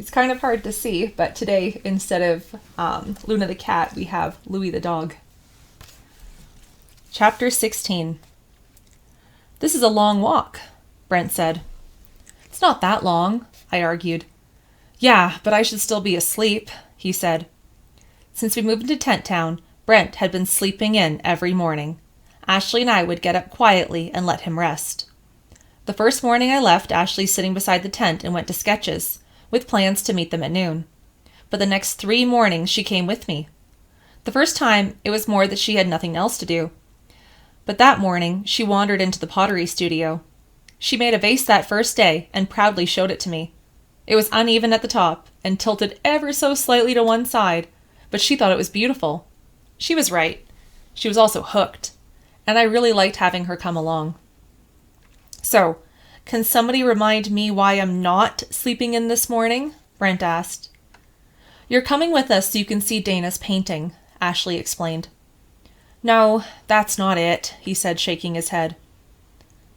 He's kind of hard to see, but today, instead of Luna the cat, we have Louie the dog. Chapter 16. This is a long walk, Brent said. It's not that long, I argued. Yeah, but I should still be asleep, he said. Since we moved into Tent Town, Brent had been sleeping in every morning. Ashley and I would get up quietly and let him rest. The first morning I left Ashley sitting beside the tent and went to Sketches, with plans to meet them at noon. But the next 3 mornings she came with me. The first time, it was more that she had nothing else to do. But that morning, she wandered into the pottery studio. She made a vase that first day and proudly showed it to me. It was uneven at the top and tilted ever so slightly to one side, but she thought it was beautiful. She was right. She was also hooked, and I really liked having her come along. So, can somebody remind me why I'm not sleeping in this morning? Brent asked. You're coming with us so you can see Dana's painting, Ashley explained. No, that's not it, he said, shaking his head.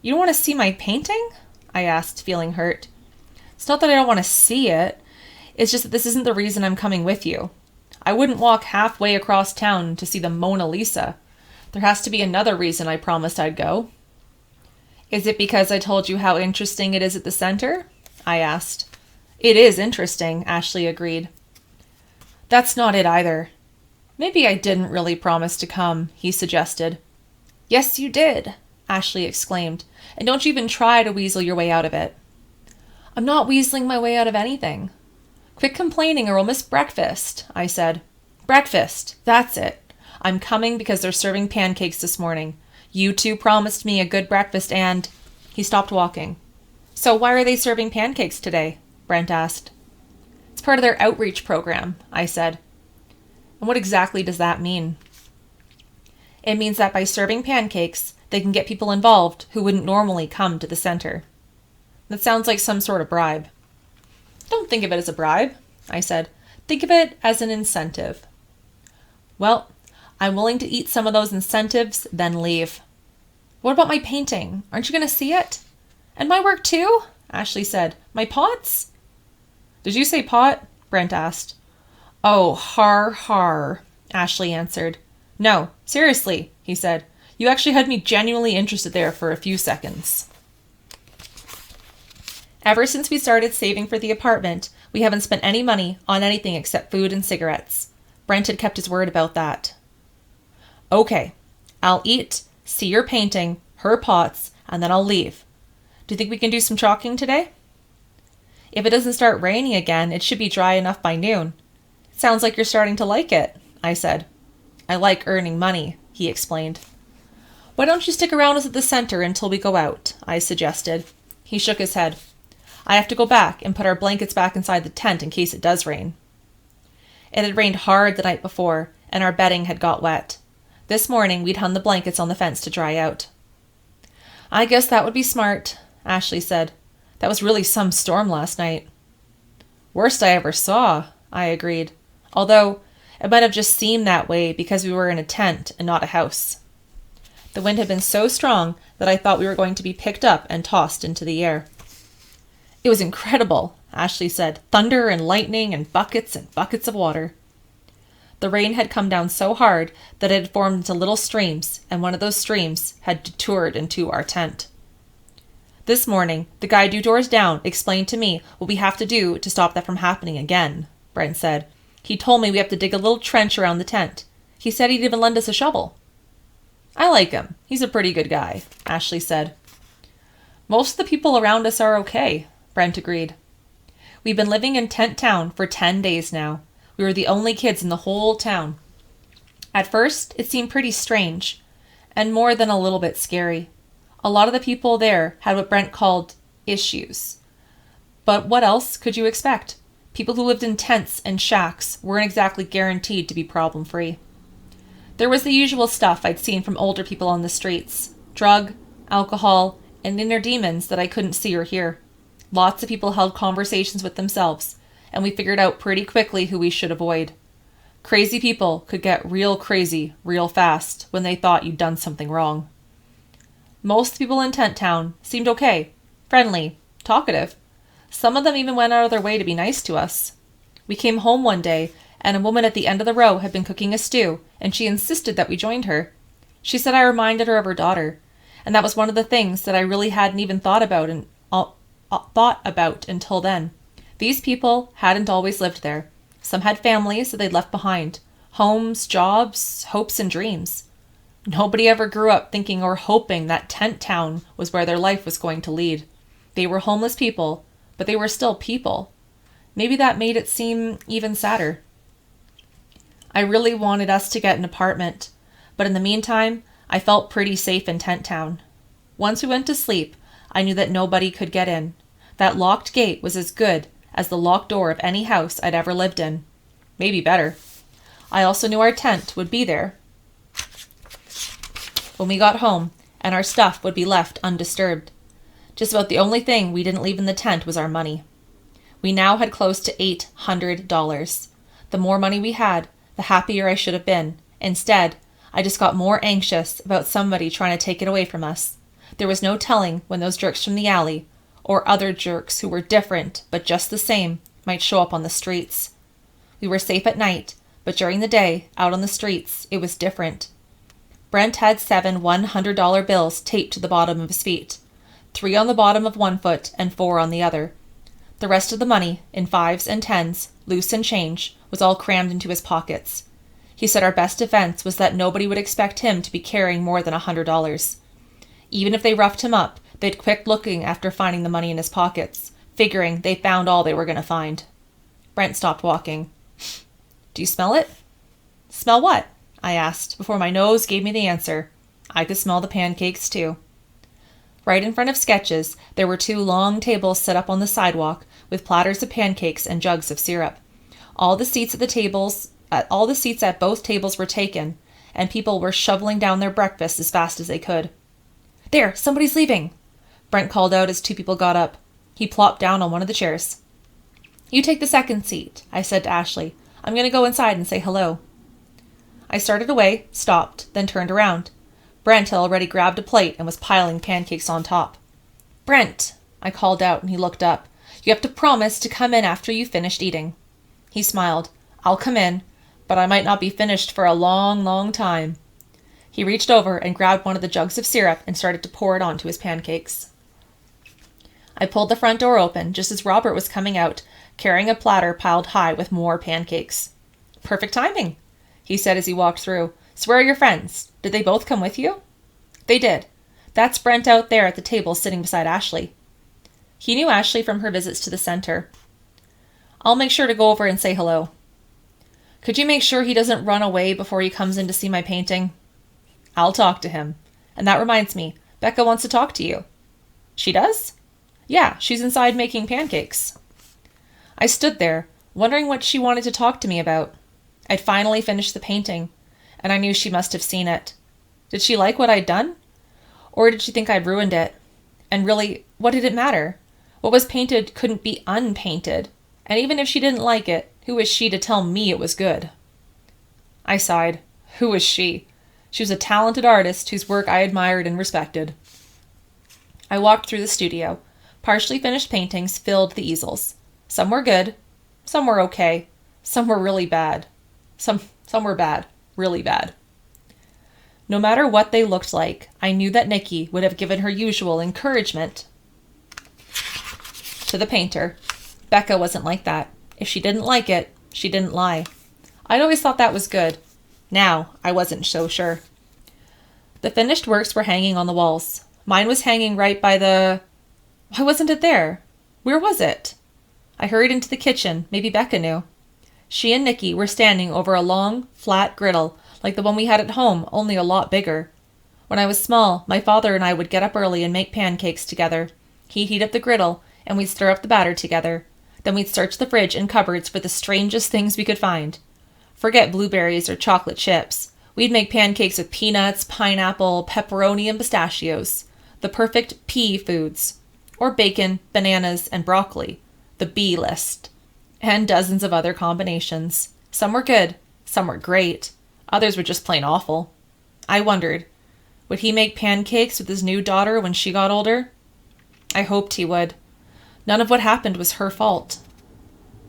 You don't want to see my painting? I asked, feeling hurt. It's not that I don't want to see it. It's just that this isn't the reason I'm coming with you. I wouldn't walk halfway across town to see the Mona Lisa. There has to be another reason I promised I'd go. Is it because I told you how interesting it is at the center? I asked. It is interesting, Ashley agreed. That's not it either. Maybe I didn't really promise to come, he suggested. Yes, you did, Ashley exclaimed, and don't you even try to weasel your way out of it. I'm not weaseling my way out of anything. Quit complaining or we'll miss breakfast, I said. Breakfast, that's it. I'm coming because they're serving pancakes this morning. You two promised me a good breakfast and... He stopped walking. So why are they serving pancakes today? Brent asked. It's part of their outreach program, I said. And what exactly does that mean? It means that by serving pancakes, they can get people involved who wouldn't normally come to the center. That sounds like some sort of bribe. Don't think of it as a bribe, I said. Think of it as an incentive. Well, I'm willing to eat some of those incentives, then leave. What about my painting? Aren't you going to see it? And my work too? Ashley said. My pots? Did you say pot? Brent asked. Oh, har, Ashley answered. No, seriously, he said. You actually had me genuinely interested there for a few seconds. Ever since we started saving for the apartment, we haven't spent any money on anything except food and cigarettes. Brent had kept his word about that. Okay, I'll eat, see your painting, her pots, and then I'll leave. Do you think we can do some chalking today? If it doesn't start raining again, it should be dry enough by noon. It sounds like you're starting to like it, I said. I like earning money, he explained. Why don't you stick around us at the center until we go out, I suggested. He shook his head. I have to go back and put our blankets back inside the tent in case it does rain. It had rained hard the night before, and our bedding had got wet. This morning, we'd hung the blankets on the fence to dry out. I guess that would be smart, Ashley said. That was really some storm last night. Worst I ever saw, I agreed. Although, it might have just seemed that way because we were in a tent and not a house. The wind had been so strong that I thought we were going to be picked up and tossed into the air. It was incredible, Ashley said. Thunder and lightning and buckets of water. The rain had come down so hard that it had formed into little streams, and one of those streams had detoured into our tent. This morning, the guy 2 doors down explained to me what we have to do to stop that from happening again, Brent said. He told me we have to dig a little trench around the tent. He said he'd even lend us a shovel. I like him. He's a pretty good guy, Ashley said. Most of the people around us are okay, Brent agreed. We've been living in Tent Town for 10 days now. We were the only kids in the whole town. At first, it seemed pretty strange, and more than a little bit scary. A lot of the people there had what Brent called issues. But what else could you expect? People who lived in tents and shacks weren't exactly guaranteed to be problem-free. There was the usual stuff I'd seen from older people on the streets. Drug, alcohol, and inner demons that I couldn't see or hear. Lots of people held conversations with themselves, and we figured out pretty quickly who we should avoid. Crazy people could get real crazy real fast when they thought you'd done something wrong. Most people in Tent Town seemed okay, friendly, talkative. Some of them even went out of their way to be nice to us. We came home one day, and a woman at the end of the row had been cooking a stew, and she insisted that we joined her. She said I reminded her of her daughter, and that was one of the things that I really hadn't even thought about until then. These people hadn't always lived there. Some had families that they'd left behind, homes, jobs, hopes, and dreams. Nobody ever grew up thinking or hoping that tent town was where their life was going to lead. They were homeless people, but they were still people. Maybe that made it seem even sadder. I really wanted us to get an apartment, but in the meantime, I felt pretty safe in tent town. Once we went to sleep, I knew that nobody could get in. That locked gate was as good as the locked door of any house I'd ever lived in. Maybe better. I also knew our tent would be there when we got home, and our stuff would be left undisturbed. Just about the only thing we didn't leave in the tent was our money. We now had close to $800. The more money we had, the happier I should have been. Instead, I just got more anxious about somebody trying to take it away from us. There was no telling when those jerks from the alley, or other jerks who were different but just the same, might show up on the streets. We were safe at night, but during the day, out on the streets, it was different. Brent had 7 $100 bills taped to the bottom of his feet, 3 on the bottom of one foot and 4 on the other. The rest of the money, in 5s and 10s, loose and change, was all crammed into his pockets. He said our best defense was that nobody would expect him to be carrying more than $100. Even if they roughed him up, they'd quit looking after finding the money in his pockets, figuring they found all they were going to find. Brent stopped walking. "Do you smell it?" "Smell what?" I asked, before my nose gave me the answer. I could smell the pancakes, too. Right in front of Sketches, there were 2 long tables set up on the sidewalk with platters of pancakes and jugs of syrup. All the seats at both tables were taken, and people were shoveling down their breakfast as fast as they could. "There, somebody's leaving," Brent called out as 2 people got up. He plopped down on one of the chairs. "You take the second seat," I said to Ashley. "I'm going to go inside and say hello." I started away, stopped, then turned around. Brent had already grabbed a plate and was piling pancakes on top. "Brent," I called out, and he looked up. "You have to promise to come in after you've finished eating." He smiled. "I'll come in, but I might not be finished for a long, long time." He reached over and grabbed one of the jugs of syrup and started to pour it onto his pancakes. I pulled the front door open just as Robert was coming out, carrying a platter piled high with more pancakes. "Perfect timing," he said as he walked through. "So where are your friends? Did they both come with you?" "They did. That's Brent out there at the table sitting beside Ashley." He knew Ashley from her visits to the center. "I'll make sure to go over and say hello." "Could you make sure he doesn't run away before he comes in to see my painting?" "I'll talk to him. And that reminds me, Becca wants to talk to you." "She does?" "Yeah, she's inside making pancakes." I stood there, wondering what she wanted to talk to me about. I'd finally finished the painting, and I knew she must have seen it. Did she like what I'd done? Or did she think I'd ruined it? And really, what did it matter? What was painted couldn't be unpainted, and even if she didn't like it, who was she to tell me it was good? I sighed. Who was she? She was a talented artist whose work I admired and respected. I walked through the studio. Partially finished paintings filled the easels. Some were good, some were okay, some were really bad. Some were bad, really bad. No matter what they looked like, I knew that Nikki would have given her usual encouragement to the painter. Becca wasn't like that. If she didn't like it, she didn't lie. I'd always thought that was good. Now, I wasn't so sure. The finished works were hanging on the walls. Mine was hanging right by the... Why wasn't it there? Where was it? I hurried into the kitchen. Maybe Becca knew. She and Nikki were standing over a long, flat griddle, like the one we had at home, only a lot bigger. When I was small, my father and I would get up early and make pancakes together. He'd heat up the griddle, and we'd stir up the batter together. Then we'd search the fridge and cupboards for the strangest things we could find. Forget blueberries or chocolate chips. We'd make pancakes with peanuts, pineapple, pepperoni, and pistachios. The perfect P foods. Or bacon, bananas, and broccoli. The B list. And dozens of other combinations. Some were good. Some were great. Others were just plain awful. I wondered, would he make pancakes with his new daughter when she got older? I hoped he would. None of what happened was her fault.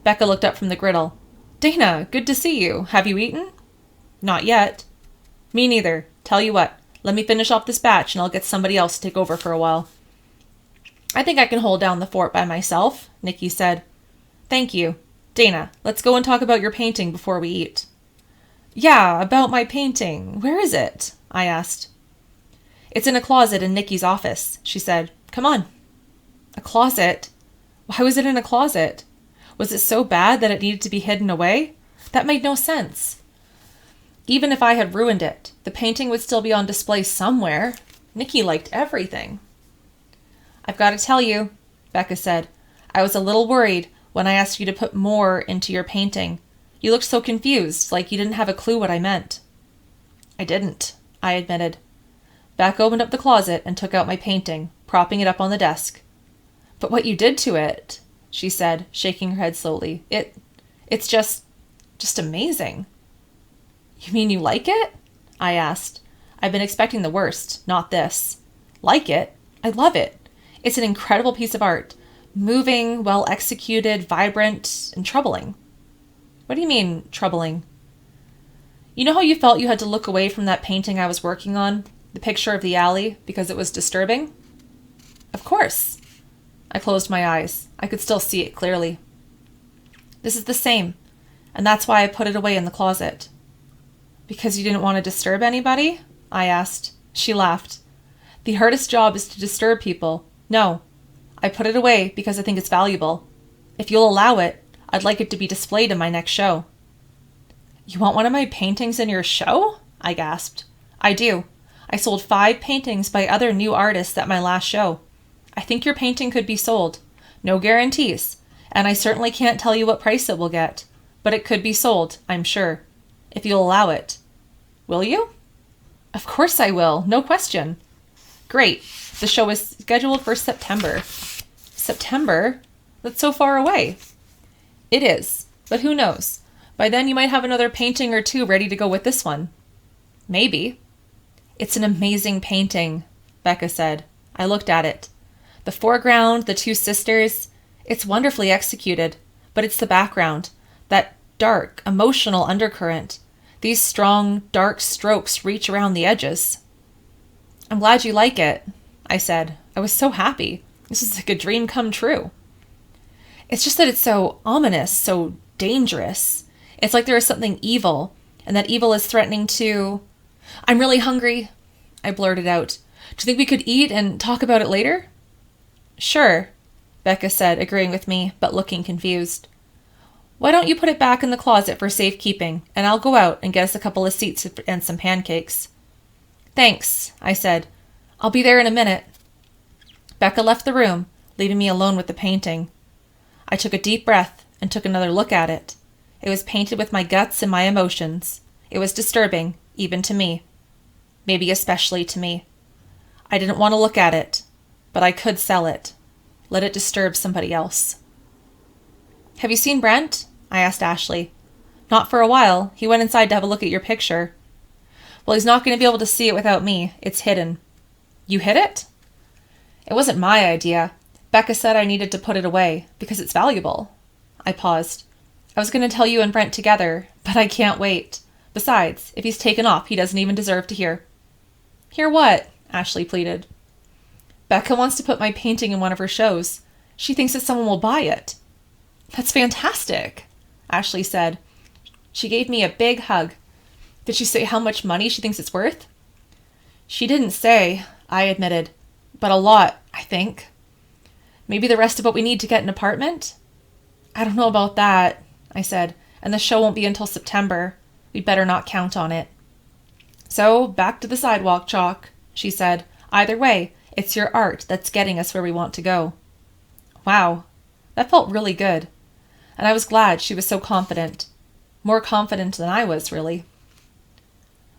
Becca looked up from the griddle. Dana, good to see you. Have you eaten? Not yet. Me neither. Tell you what, let me finish off this batch and I'll get somebody else to take over for a while. I think I can hold down the fort by myself, Nikki said. Thank you. Dana, let's go and talk about your painting before we eat. Yeah, about my painting. Where is it? I asked. It's in a closet in Nikki's office, she said. Come on. A closet? Why was it in a closet? Was it so bad that it needed to be hidden away? That made no sense. Even if I had ruined it, the painting would still be on display somewhere. Nikki liked everything. I've got to tell you, Becca said, I was a little worried when I asked you to put more into your painting. You looked so confused, like you didn't have a clue what I meant. I didn't, I admitted. Becca opened up the closet and took out my painting, propping it up on the desk. But what you did to it, she said, shaking her head slowly, it's just amazing. You mean you like it? I asked. I've been expecting the worst, not this. Like it? I love it. It's an incredible piece of art. Moving, well executed, vibrant, and troubling. What do you mean, troubling? You know how you felt you had to look away from that painting I was working on, the picture of the alley, because it was disturbing? Of course. I closed my eyes. I could still see it clearly. This is the same, and that's why I put it away in the closet. Because you didn't want to disturb anybody? I asked. She laughed. The hardest job is to disturb people. No. I put it away because I think it's valuable. If you'll allow it, I'd like it to be displayed in my next show. You want one of my paintings in your show? I gasped. I do. I sold 5 paintings by other new artists at my last show. I think your painting could be sold. No guarantees. And I certainly can't tell you what price it will get. But it could be sold, I'm sure. If you'll allow it. Will you? Of course I will. No question. Great. The show is scheduled for September. September? That's so far away. It is. But who knows? By then you might have another painting or 2 ready to go with this one. Maybe. It's an amazing painting, Becca said. I looked at it. The foreground, the 2 sisters, it's wonderfully executed. But it's the background, that dark, emotional undercurrent. These strong, dark strokes reach around the edges. I'm glad you like it, I said. I was so happy. This is like a dream come true. It's just that it's so ominous, so dangerous. It's like there is something evil, and that evil is threatening to... I'm really hungry, I blurted out. Do you think we could eat and talk about it later? Sure, Becca said, agreeing with me, but looking confused. Why don't you put it back in the closet for safekeeping, and I'll go out and get us a couple of seats and some pancakes. Thanks, I said. I'll be there in a minute. Becca left the room, leaving me alone with the painting. I took a deep breath and took another look at it. It was painted with my guts and my emotions. It was disturbing, even to me. Maybe especially to me. I didn't want to look at it, but I could sell it. Let it disturb somebody else. Have you seen Brent? I asked Ashley. Not for a while. He went inside to have a look at your picture. Well, he's not going to be able to see it without me. It's hidden. You hid it? It wasn't my idea. Becca said I needed to put it away because it's valuable. I paused. I was going to tell you and Brent together, but I can't wait. Besides, if he's taken off, he doesn't even deserve to hear. Hear what? Ashley pleaded. Becca wants to put my painting in one of her shows. She thinks that someone will buy it. That's fantastic, Ashley said. She gave me a big hug. Did she say how much money she thinks it's worth? She didn't say, I admitted, but a lot, I think. Maybe the rest of what we need to get an apartment? I don't know about that, I said, and the show won't be until September. We'd better not count on it. So, back to the sidewalk chalk, she said. Either way, it's your art that's getting us where we want to go. Wow, that felt really good. And I was glad she was so confident. More confident than I was, really.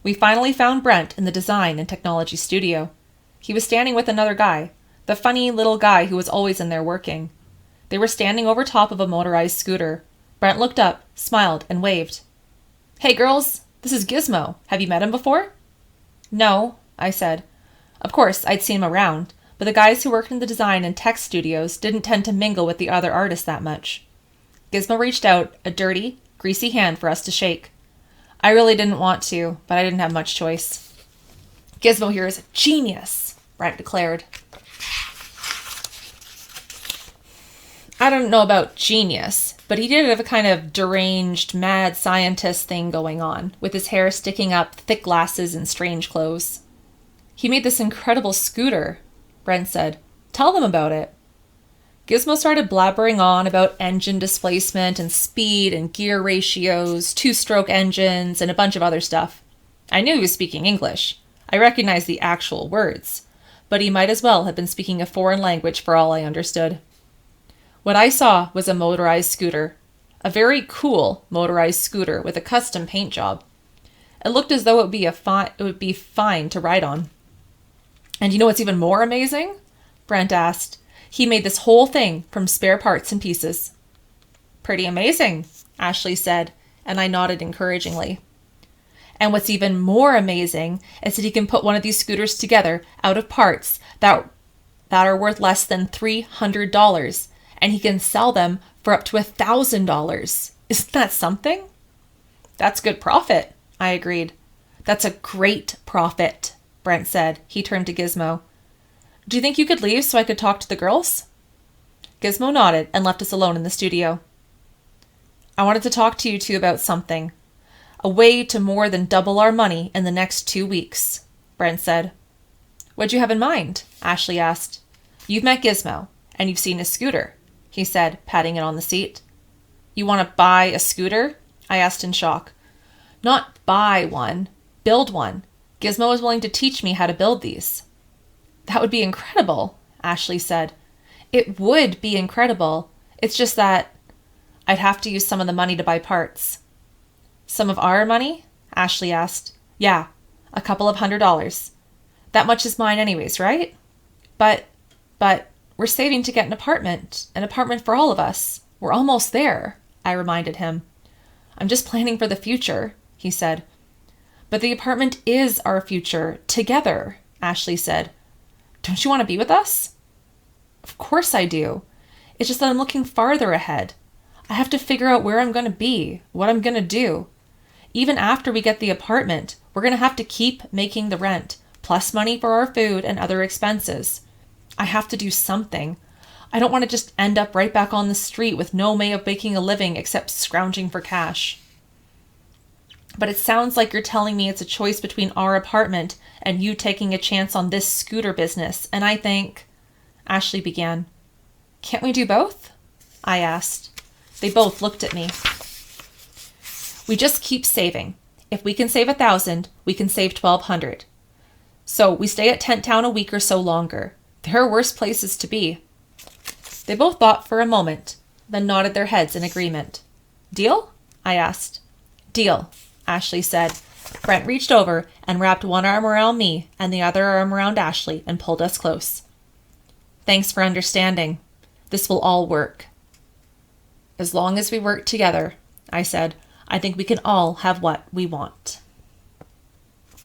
We finally found Brent in the design and technology studio. He was standing with another guy, the funny little guy who was always in there working. They were standing over top of a motorized scooter. Brent looked up, smiled, and waved. Hey girls, this is Gizmo. Have you met him before? No, I said. Of course, I'd seen him around, but the guys who worked in the design and tech studios didn't tend to mingle with the other artists that much. Gizmo reached out a dirty, greasy hand for us to shake. I really didn't want to, but I didn't have much choice. Gizmo here is a genius, Brent declared. I don't know about genius, but he did have a kind of deranged, mad scientist thing going on, with his hair sticking up, thick glasses, and strange clothes. He made this incredible scooter, Brent said. Tell them about it. Gizmo started blabbering on about engine displacement and speed and gear ratios, two-stroke engines, and a bunch of other stuff. I knew he was speaking English. I recognized the actual words, but he might as well have been speaking a foreign language for all I understood. What I saw was a motorized scooter, a very cool motorized scooter with a custom paint job. It looked as though it would be fine to ride on. And you know what's even more amazing? Brent asked. He made this whole thing from spare parts and pieces. Pretty amazing, Ashley said, and I nodded encouragingly. And what's even more amazing is that he can put one of these scooters together out of parts that are worth less than $300, and he can sell them for up to $1,000. Isn't that something? That's good profit, I agreed. That's a great profit, Brent said. He turned to Gizmo. Do you think you could leave so I could talk to the girls? Gizmo nodded and left us alone in the studio. I wanted to talk to you two about something. A way to more than double our money in the next 2 weeks, Brent said. What'd you have in mind? Ashley asked. You've met Gizmo, and you've seen his scooter, he said, patting it on the seat. You want to buy a scooter? I asked in shock. Not buy one, build one. Gizmo is willing to teach me how to build these. That would be incredible, Ashley said. It would be incredible. It's just that I'd have to use some of the money to buy parts. Some of our money? Ashley asked. Yeah, a couple of $100. That much is mine anyways, right? But we're saving to get an apartment for all of us. We're almost there, I reminded him. I'm just planning for the future, he said. But the apartment is our future, together, Ashley said. Don't you want to be with us? Of course I do. It's just that I'm looking farther ahead. I have to figure out where I'm going to be, what I'm going to do. Even after we get the apartment, we're going to have to keep making the rent, plus money for our food and other expenses. I have to do something. I don't want to just end up right back on the street with no way of making a living except scrounging for cash. But it sounds like you're telling me it's a choice between our apartment and you taking a chance on this scooter business, and I think... Ashley began. Can't we do both? I asked. They both looked at me. We just keep saving. If we can save 1,000, we can save 1,200. So we stay at Tent Town a week or so longer. There are worse places to be. They both thought for a moment, then nodded their heads in agreement. Deal? I asked. Deal, Ashley said. Brent reached over and wrapped one arm around me and the other arm around Ashley and pulled us close. Thanks for understanding. This will all work. As long as we work together, I said, I think we can all have what we want.